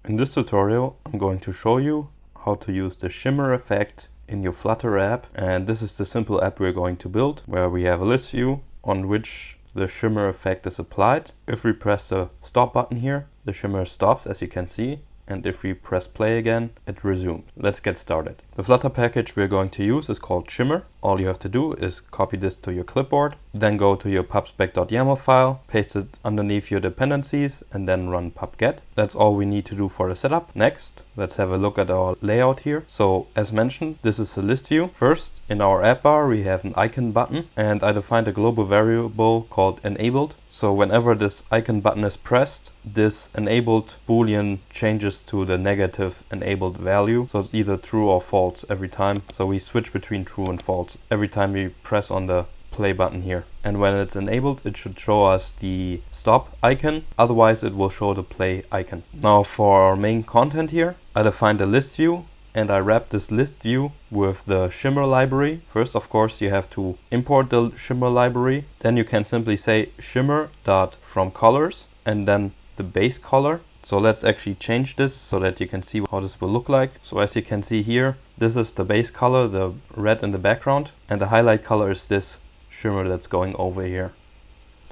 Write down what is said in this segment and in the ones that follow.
In this tutorial, I'm going to show you how to use the shimmer effect in your Flutter app. And this is the simple app we're going to build, where we have a list view on which the shimmer effect is applied. If we press the stop button here, the shimmer stops, as you can see. And if we press play again, it resumes. Let's get started. The Flutter package we're going to use is called Shimmer. All you have to do is copy this to your clipboard, then go to your pubspec.yaml file, paste it underneath your dependencies, and then run pubget. That's all we need to do for the setup. Next, let's have a look at our layout here. So as mentioned, this is a list view. First, in our app bar, we have an icon button, and I defined a global variable called enabled. So whenever this icon button is pressed, this enabled boolean changes to the negative enabled value. So it's either true or false every time. So we switch between true and false every time we press on the play button here. And when it's enabled, it should show us the stop icon. Otherwise, it will show the play icon. Now for our main content here, I defined a list view, and I wrap this list view with the Shimmer library. First, of course, you have to import the Shimmer library. Then you can simply say shimmer.fromColors and then the base color. So let's actually change this so that you can see how this will look like. So as you can see here, this is the base color, the red in the background, and the highlight color is this shimmer that's going over here.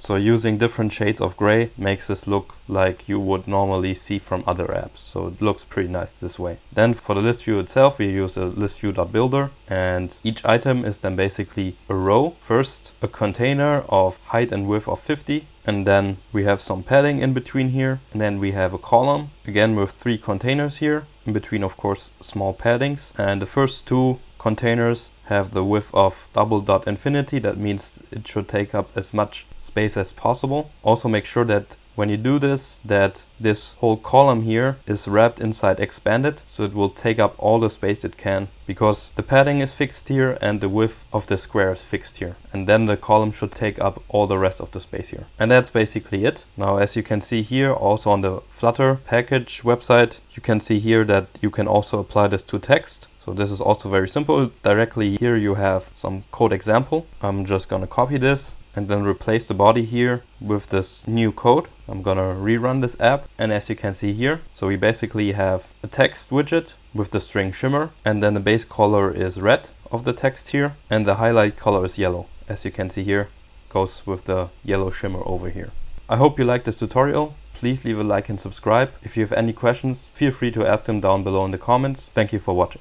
So using different shades of gray makes this look like you would normally see from other apps. So it looks pretty nice this way. Then for the list view itself, we use a listview.builder, and each item is then basically a row. First, a container of height and width of 50. And then we have some padding in between here. And then we have a column, again with 3 containers here. In between, of course, small paddings. And the first 2 containers have the width of double.infinity. That means it should take up as much space as possible. Also make sure that when you do this, that this whole column here is wrapped inside expanded, so it will take up all the space it can, because the padding is fixed here and the width of the square is fixed here. And then the column should take up all the rest of the space here. And that's basically it. Now, as you can see here, also on the Flutter package website, you can see here that you can also apply this to text. So this is also very simple. Directly here you have some code example. I'm just gonna copy this and then replace the body here with this new code. I'm gonna rerun this app, and as you can see here, so we basically have a text widget with the string shimmer, and then the base color is red of the text here, and the highlight color is yellow. As you can see here, goes with the yellow shimmer over here. I hope you liked this tutorial. Please leave a like and subscribe. If you have any questions, feel free to ask them down below in the comments. Thank you for watching.